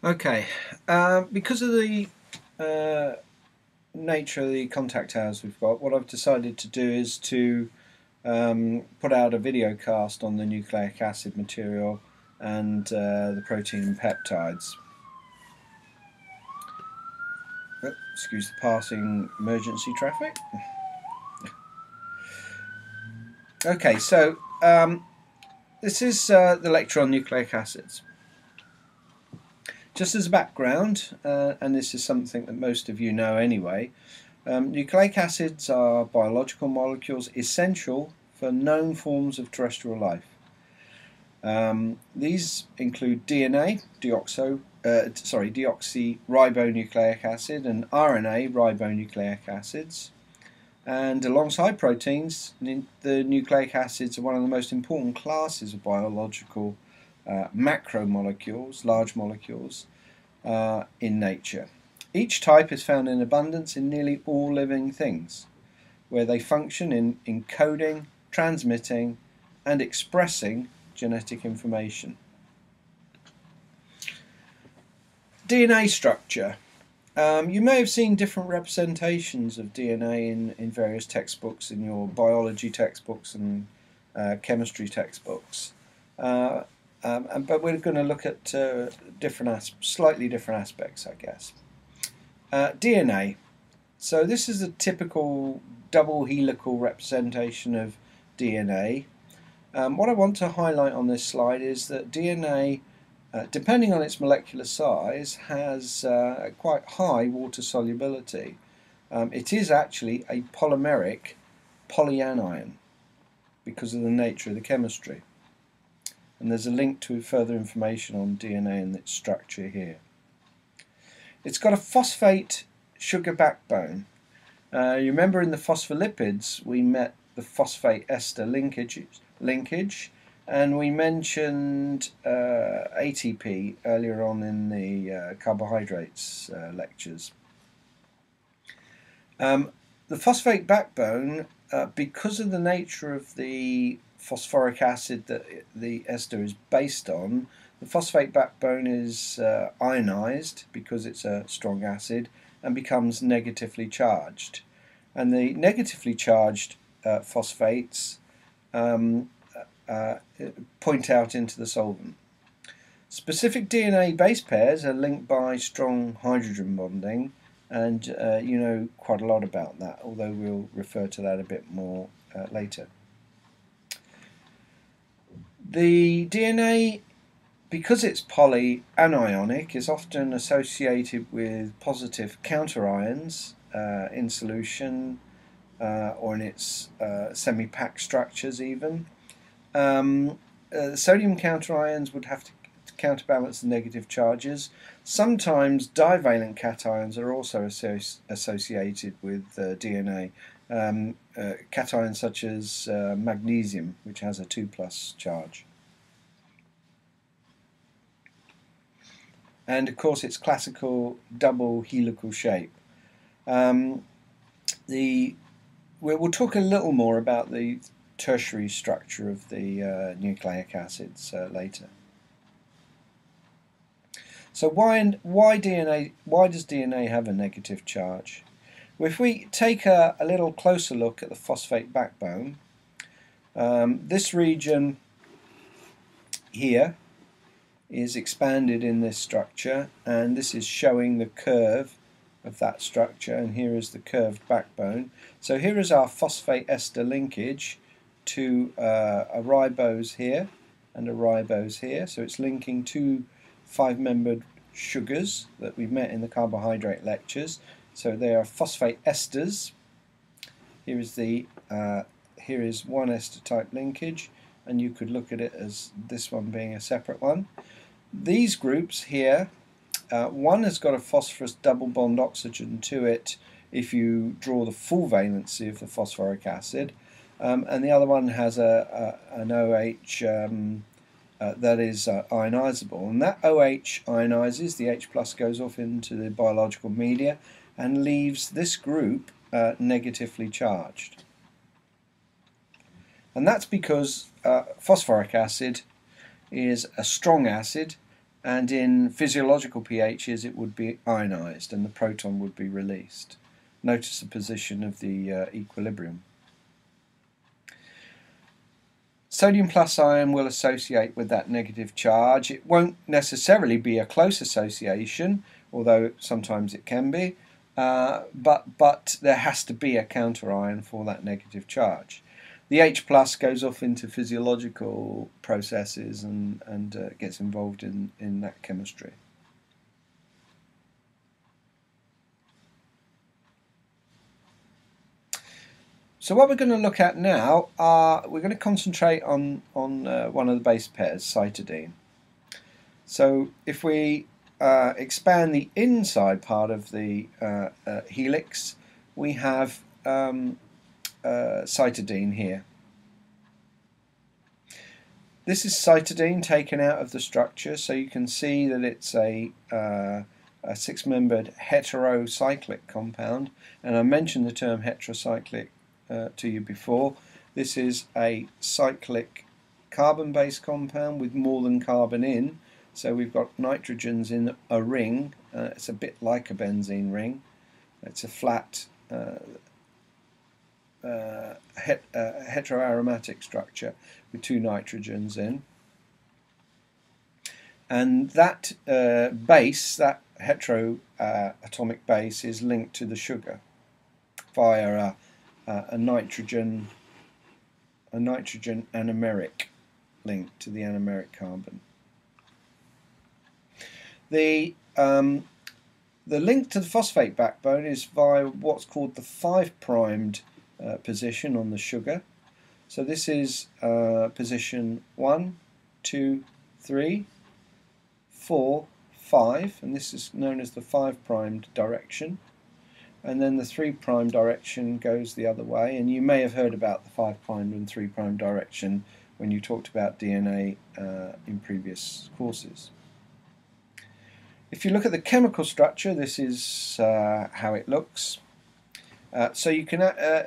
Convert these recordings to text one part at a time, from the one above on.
Okay, because of the nature of the contact hours we've got, what I've decided to do is to put out a video cast on the nucleic acid material and the protein and peptides. Oh, excuse the passing emergency traffic. Okay, so this is the lecture on nucleic acids. Just as a background, and this is something that most of you know anyway, nucleic acids are biological molecules essential for known forms of terrestrial life. These include DNA, deoxyribonucleic acid, and RNA ribonucleic acids. And alongside proteins, the nucleic acids are one of the most important classes of biological macromolecules, large molecules, in nature. Each type is found in abundance in nearly all living things, where they function in encoding, transmitting, and expressing genetic information. DNA structure. You may have seen different representations of DNA in various textbooks, in your biology textbooks and chemistry textbooks. But we're going to look at slightly different aspects, I guess. DNA. So this is a typical double helical representation of DNA. What I want to highlight on this slide is that DNA, depending on its molecular size, has quite high water solubility. It is actually a polymeric polyanion because of the nature of the chemistry. And there's a link to further information on DNA and its structure here. It's got a phosphate sugar backbone. You remember in the phospholipids we met the phosphate ester linkage, and we mentioned ATP earlier on in the carbohydrates lectures. The phosphate backbone, because of the nature of the phosphoric acid that the ester is based on, the phosphate backbone is ionized because it's a strong acid and becomes negatively charged. And the negatively charged phosphates point out into the solvent. Specific DNA base pairs are linked by strong hydrogen bonding, and you know quite a lot about that, although we'll refer to that a bit more later. The DNA, because it's polyanionic, is often associated with positive counterions in solution or in its semi-packed structures even. Sodium counterions would have to counterbalance the negative charges. Sometimes divalent cations are also associated with DNA. Cations such as magnesium, which has a 2+ charge. And of course its classical double helical shape. We'll talk a little more about the tertiary structure of the nucleic acids later. So why does DNA have a negative charge? Well, if we take a little closer look at the phosphate backbone, this region here is expanded in this structure, and this is showing the curve of that structure, and here is the curved backbone. So here is our phosphate ester linkage to a ribose here and a ribose here, so it's linking two 5-membered sugars that we've met in the carbohydrate lectures. So they are phosphate esters. Here is one ester type linkage, and you could look at it as this one being a separate one. These groups here, one has got a phosphorus double bond oxygen to it if you draw the full valency of the phosphoric acid, and the other one has an OH that is ionizable, and that OH ionizes, the H+ goes off into the biological media and leaves this group negatively charged. And that's because phosphoric acid is a strong acid, and in physiological pHs it would be ionized and the proton would be released. Notice the position of the equilibrium. Sodium plus ion will associate with that negative charge. It won't necessarily be a close association, although sometimes it can be, but there has to be a counter ion for that negative charge. The H plus goes off into physiological processes and gets involved in that chemistry. So what we're going to look at now we're going to concentrate on one of the base pairs, cytidine. So if we expand the inside part of the helix, we have cytidine here. This is cytidine taken out of the structure, so you can see that it's a six-membered heterocyclic compound, and I mentioned the term heterocyclic to you before. This is a cyclic carbon-based compound with more than carbon in, so we've got nitrogens in a ring. It's a bit like a benzene ring. It's a flat heteroaromatic structure with two nitrogens in, and that base, that heteroatomic base, is linked to the sugar via a nitrogen anomeric link to the anomeric carbon. The link to the phosphate backbone is via what's called the 5' position on the sugar. So this is position 1, 2, 3, 4, 5, and this is known as the 5' direction. And then the 3' direction goes the other way, and you may have heard about the 5' and 3' direction when you talked about DNA in previous courses. If you look at the chemical structure, this is how it looks. So you can,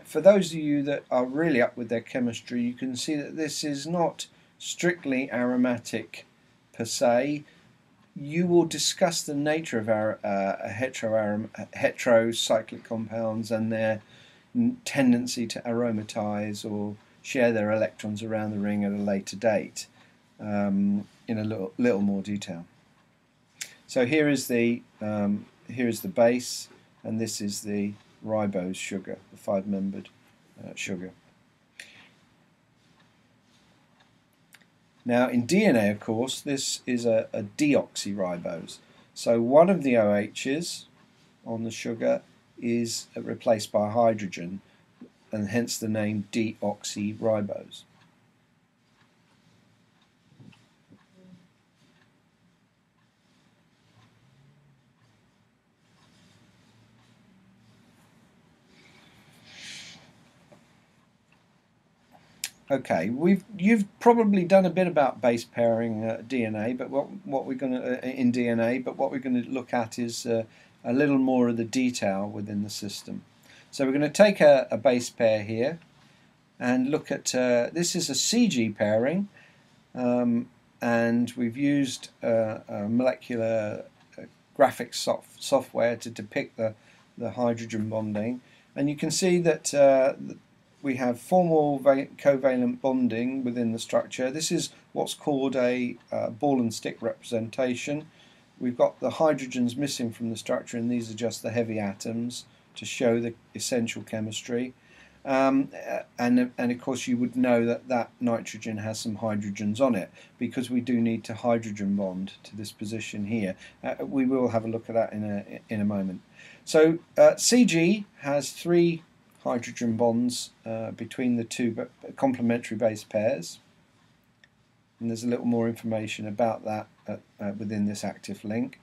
for those of you that are really up with their chemistry, you can see that this is not strictly aromatic per se. You will discuss the nature of our heterocyclic compounds and their tendency to aromatize or share their electrons around the ring at a later date in a little more detail. So here is the base, and this is the ribose sugar, the 5-membered sugar. Now in DNA, of course, this is a deoxyribose. So one of the OHs on the sugar is replaced by hydrogen, and hence the name deoxyribose. Okay, you've probably done a bit about base pairing DNA, but what we're going to in DNA, but what we're going to look at is a little more of the detail within the system. So we're going to take a base pair here and look at this is a CG pairing, and we've used a molecular graphics software to depict the hydrogen bonding, and you can see that we have formal covalent bonding within the structure. This is what's called a ball and stick representation. We've got the hydrogens missing from the structure, and these are just the heavy atoms to show the essential chemistry. And of course you would know that nitrogen has some hydrogens on it, because we do need to hydrogen bond to this position here. We will have a look at that in a moment. So CG has 3 hydrogen bonds between the two complementary base pairs, and there's a little more information about that within this active link.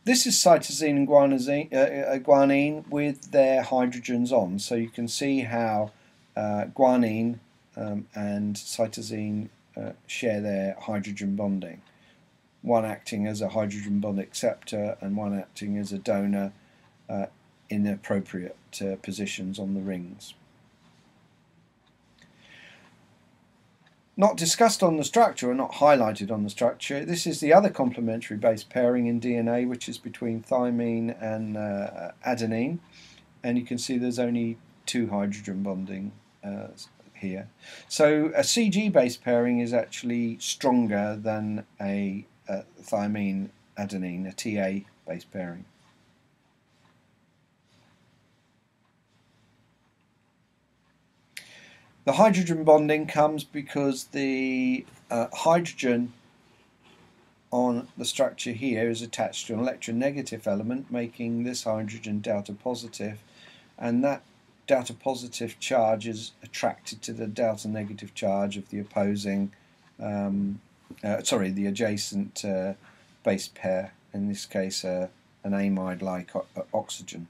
This is cytosine and guanine with their hydrogens on, so you can see how guanine and cytosine share their hydrogen bonding, one acting as a hydrogen bond acceptor and one acting as a donor in the appropriate positions on the rings. Not discussed on the structure, or not highlighted on the structure, this is the other complementary base pairing in DNA, which is between thymine and adenine, and you can see there's only 2 hydrogen bonding here. So a CG base pairing is actually stronger than a thymine adenine, a TA base pairing. The hydrogen bonding comes because the hydrogen on the structure here is attached to an electronegative element, making this hydrogen delta positive, and that delta positive charge is attracted to the delta negative charge of the opposing, the adjacent base pair, in this case an amide-like oxygen.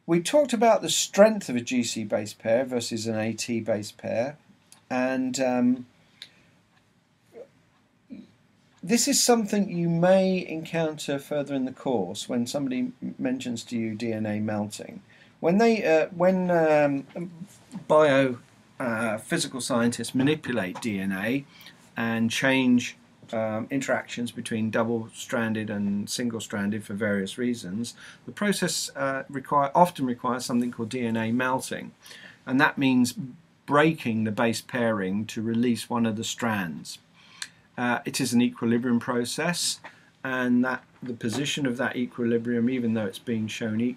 We talked about the strength of a GC base pair versus an AT base pair, and this is something you may encounter further in the course when somebody mentions to you DNA melting. When biophysical scientists manipulate DNA and change interactions between double-stranded and single-stranded for various reasons, the process often requires something called DNA melting, and that means breaking the base pairing to release one of the strands. It is an equilibrium process, and the position of that equilibrium, even though it's being shown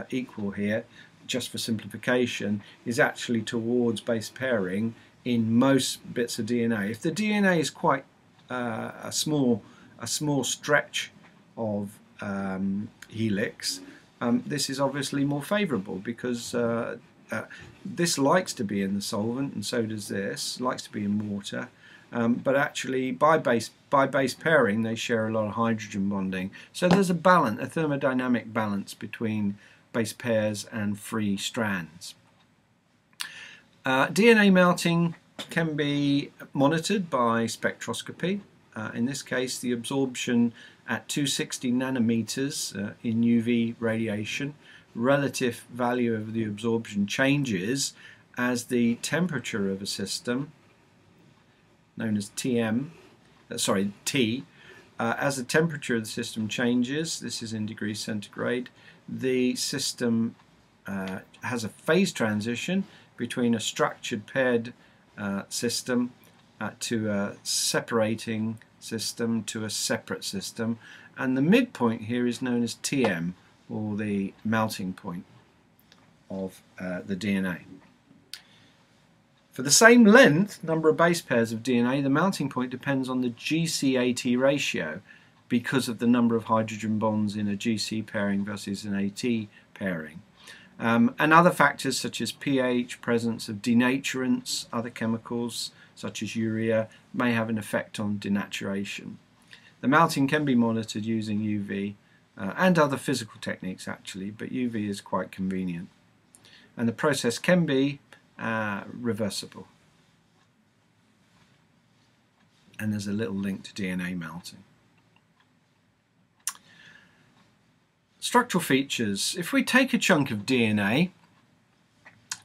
equal here, just for simplification, is actually towards base pairing in most bits of DNA. If the DNA is quite a small stretch of helix, this is obviously more favourable, because this likes to be in the solvent, and so does this, likes to be in water, but actually by base pairing they share a lot of hydrogen bonding. So there's a balance, a thermodynamic balance between base pairs and free strands. DNA melting can be monitored by spectroscopy. In this case, the absorption at 260 nanometers in UV radiation. Relative value of the absorption changes as the temperature of a system, known as T, as the temperature of the system changes, this is in degrees centigrade, the system has a phase transition between a structured paired system to a separating system to a separate system, and the midpoint here is known as Tm, or the melting point of the DNA. For the same length, number of base pairs of DNA, the melting point depends on the GC-AT ratio, because of the number of hydrogen bonds in a GC pairing versus an AT pairing. And other factors such as pH, presence of denaturants, other chemicals such as urea, may have an effect on denaturation. The melting can be monitored using UV and other physical techniques actually, but UV is quite convenient. And the process can be reversible. And there's a little link to DNA melting. Structural features. If we take a chunk of DNA,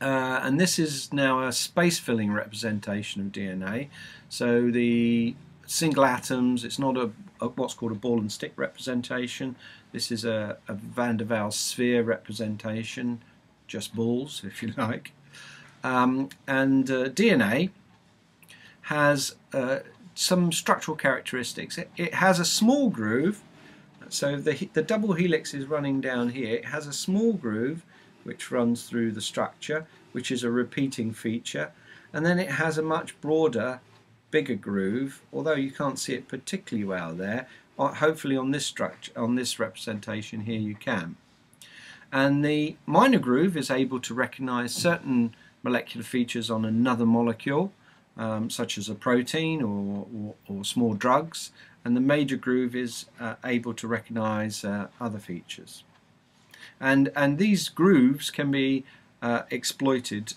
and this is now a space-filling representation of DNA, so the single atoms, it's not what's called a ball and stick representation. This is a Van der Waals sphere representation, just balls if you like. DNA has some structural characteristics. It has a small groove. So the double helix is running down here. It has a small groove which runs through the structure, which is a repeating feature, and then it has a much broader, bigger groove, although you can't see it particularly well there. Hopefully on this structure, on this representation here, you can. And the minor groove is able to recognize certain molecular features on another molecule, such as a protein or small drugs, and the major groove is able to recognize other features. And these grooves can be exploited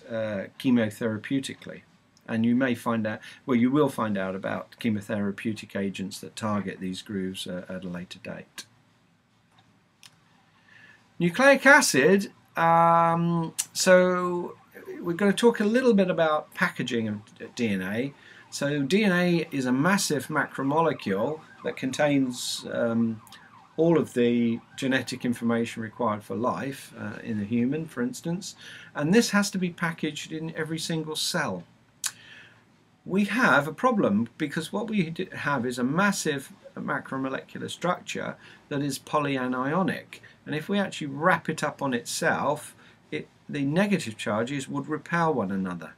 chemotherapeutically, and you may find out, well, you will find out about chemotherapeutic agents that target these grooves at a later date. Nucleic acid So we're going to talk a little bit about packaging of DNA. So DNA is a massive macromolecule that contains all of the genetic information required for life in a human, for instance, and this has to be packaged in every single cell. We have a problem because what we have is a massive macromolecular structure that is polyanionic, and if we actually wrap it up on itself, the negative charges would repel one another.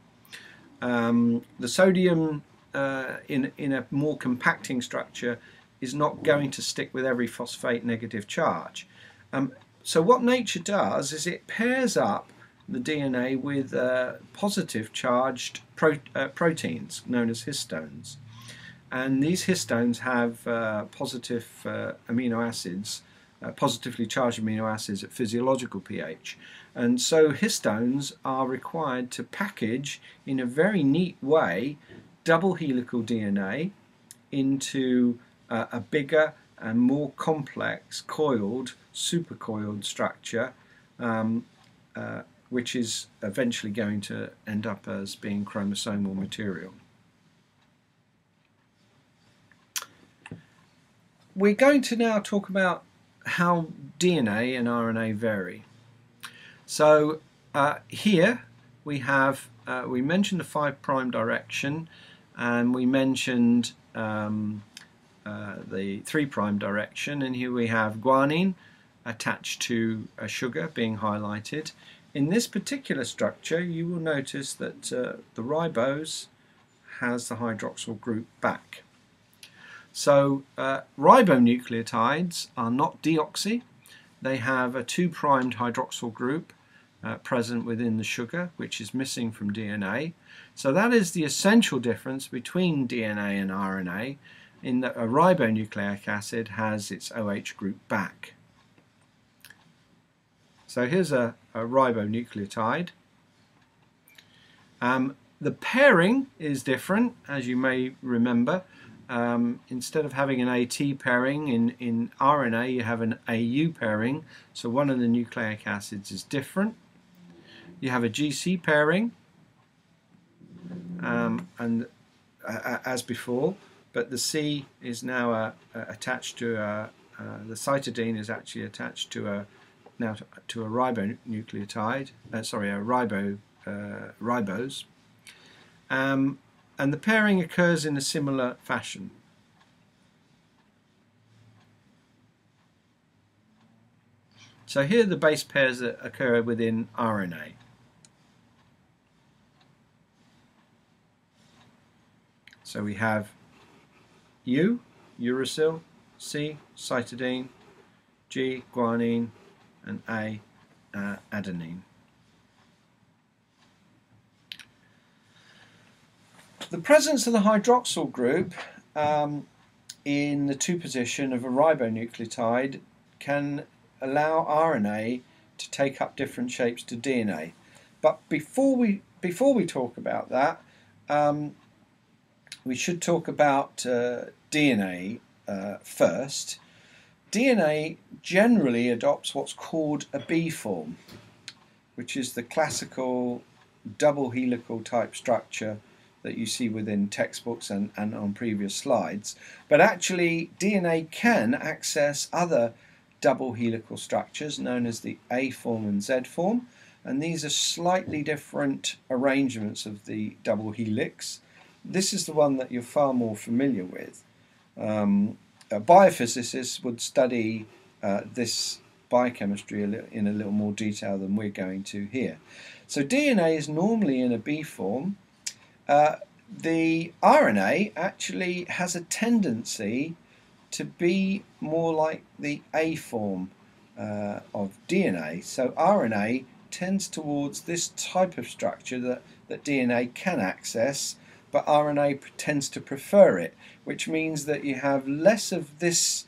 The sodium in a more compacting structure is not going to stick with every phosphate negative charge. So what nature does is it pairs up the DNA with positive charged proteins known as histones, and these histones have positive amino acids, positively charged amino acids at physiological pH, and so histones are required to package in a very neat way double helical DNA into a bigger and more complex coiled, supercoiled structure, which is eventually going to end up as being chromosomal material. We're going to now talk about how DNA and RNA vary. So here we have, we mentioned the 5' direction, and we mentioned the 3' direction, and here we have guanine attached to a sugar being highlighted. In this particular structure, you will notice that the ribose has the hydroxyl group back. So ribonucleotides are not deoxy. They have a 2' hydroxyl group present within the sugar, which is missing from DNA. So that is the essential difference between DNA and RNA, in that a ribonucleic acid has its OH group back. So here's a ribonucleotide. The pairing is different, as you may remember. Instead of having an AT pairing in RNA, you have an AU pairing, so one of the nucleic acids is different. You have a GC pairing, and as before, but the C is now attached to the cytidine is actually attached to a ribonucleotide, ribose, and the pairing occurs in a similar fashion. So here are the base pairs that occur within RNA. So we have U, uracil, C, cytidine, G, guanine, and A, adenine. The presence of the hydroxyl group in the 2 position of a ribonucleotide can allow RNA to take up different shapes to DNA. But before we talk about that, we should talk about DNA first. DNA generally adopts what's called a B form, which is the classical double helical type structure that you see within textbooks and on previous slides. But actually DNA can access other double helical structures known as the A form and Z form, and these are slightly different arrangements of the double helix. This is the one that you're far more familiar with. Biophysicists would study this biochemistry in a little more detail than we're going to here. So DNA is normally in a B form. The RNA actually has a tendency to be more like the A form of DNA. So RNA tends towards this type of structure that DNA can access, but RNA tends to prefer it, which means that you have less of this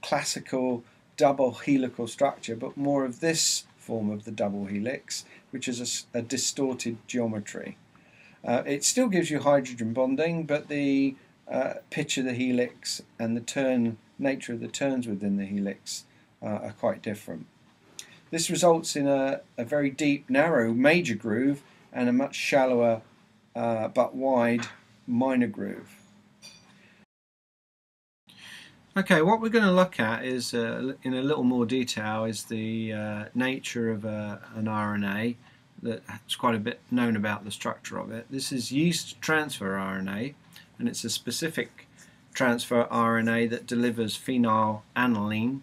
classical double helical structure, but more of this form of the double helix, which is a distorted geometry. It still gives you hydrogen bonding, but the pitch of the helix and the nature of the turns within the helix are quite different. This results in a very deep, narrow major groove and a much shallower but wide minor groove. Okay, what we're going to look at is, in a little more detail, is the nature of an RNA. That's quite a bit known about the structure of it. This is yeast transfer RNA, and it's a specific transfer RNA that delivers phenylalanine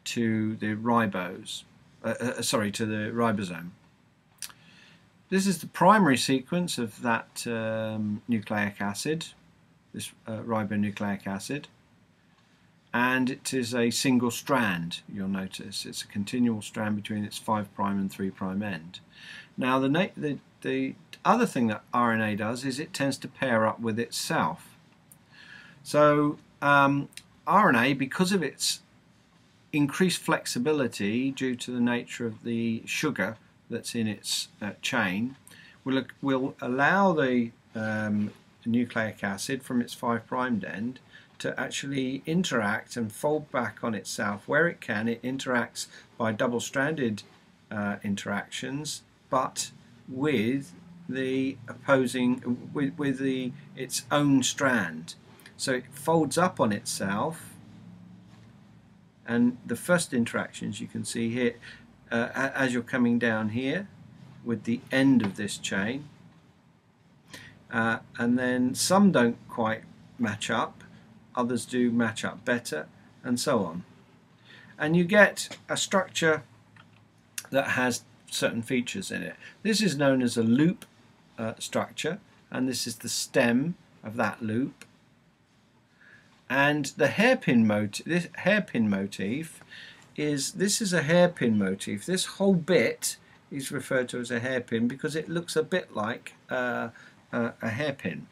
to the ribose. To the ribosome. This is the primary sequence of that nucleic acid, this ribonucleic acid. And it is a single strand, you'll notice. It's a continual strand between its 5' and 3' end. Now the other thing that RNA does is it tends to pair up with itself. So RNA, because of its increased flexibility due to the nature of the sugar that's in its chain, will allow the nucleic acid from its 5' end to actually interact and fold back on itself. Where it can, it interacts by double-stranded interactions, but with the opposing, its own strand. So it folds up on itself, and the first interactions you can see here, as you're coming down here with the end of this chain, and then some don't quite match up, others do match up better, and so on. And you get a structure that has certain features in it. This is known as a loop structure, and this is the stem of that loop. And the hairpin motif, this is a hairpin motif. This whole bit is referred to as a hairpin because it looks a bit like a hairpin.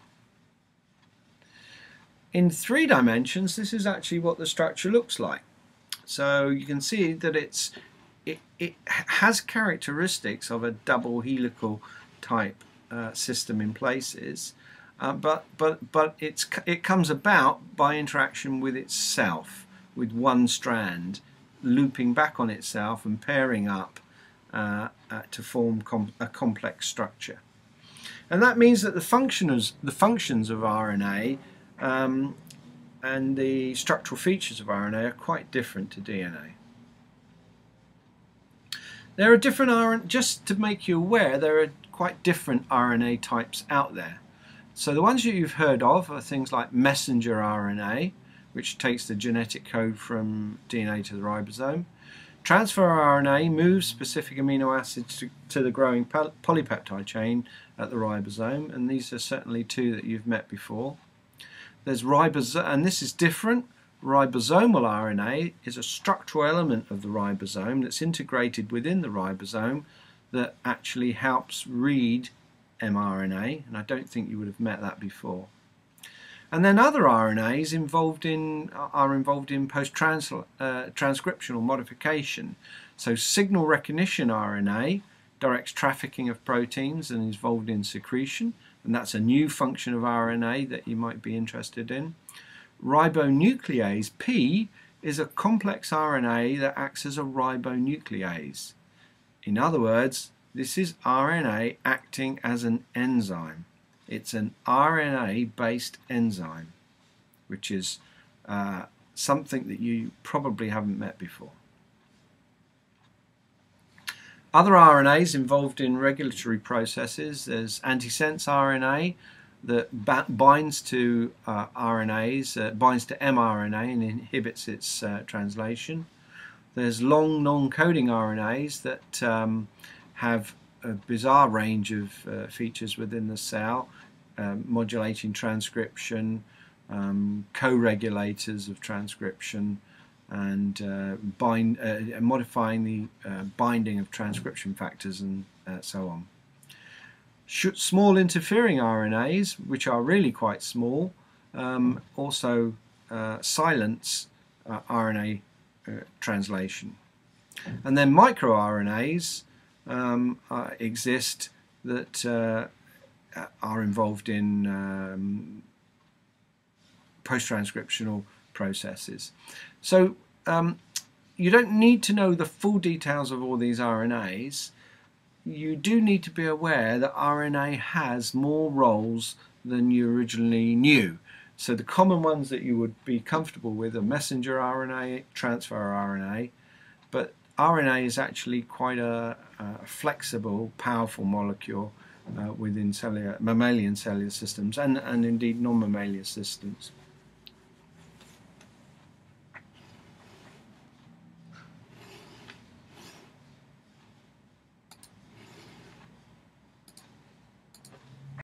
In 3 dimensions, this is actually what the structure looks like. So you can see that it has characteristics of a double helical type system in places, but it comes about by interaction with itself, with one strand looping back on itself and pairing up to form a complex structure. And that means that the functions of RNA and the structural features of RNA are quite different to DNA. There are different just to make you aware, there are quite different RNA types out there. So the ones that you've heard of are things like messenger RNA, which takes the genetic code from DNA to the ribosome. Transfer RNA moves specific amino acids to the growing polypeptide chain at the ribosome, and these are certainly 2 that you've met before. There's ribosome, and this is different. Ribosomal RNA is a structural element of the ribosome that's integrated within the ribosome that actually helps read mRNA, and I don't think you would have met that before. And then other RNAs are involved in post-transcriptional modification. So signal recognition RNA directs trafficking of proteins and is involved in secretion, and that's a new function of RNA that you might be interested in. Ribonuclease P is a complex RNA that acts as a ribonuclease. In other words, this is RNA acting as an enzyme. It's an RNA-based enzyme, which is something that you probably haven't met before. Other RNAs involved in regulatory processes, there's antisense RNA that binds to binds to mRNA and inhibits its translation. There's long non-coding RNAs that have a bizarre range of features within the cell, modulating transcription, co-regulators of transcription, and modifying the binding of transcription factors, and so on. Small interfering RNAs, which are really quite small, also silence RNA translation. And then microRNAs exist that are involved in post-transcriptional processes. So you don't need to know the full details of all these RNAs. You do need to be aware that RNA has more roles than you originally knew. So the common ones that you would be comfortable with are messenger RNA, transfer RNA, but RNA is actually quite a flexible, powerful molecule within mammalian cellular systems and indeed non-mammalian systems.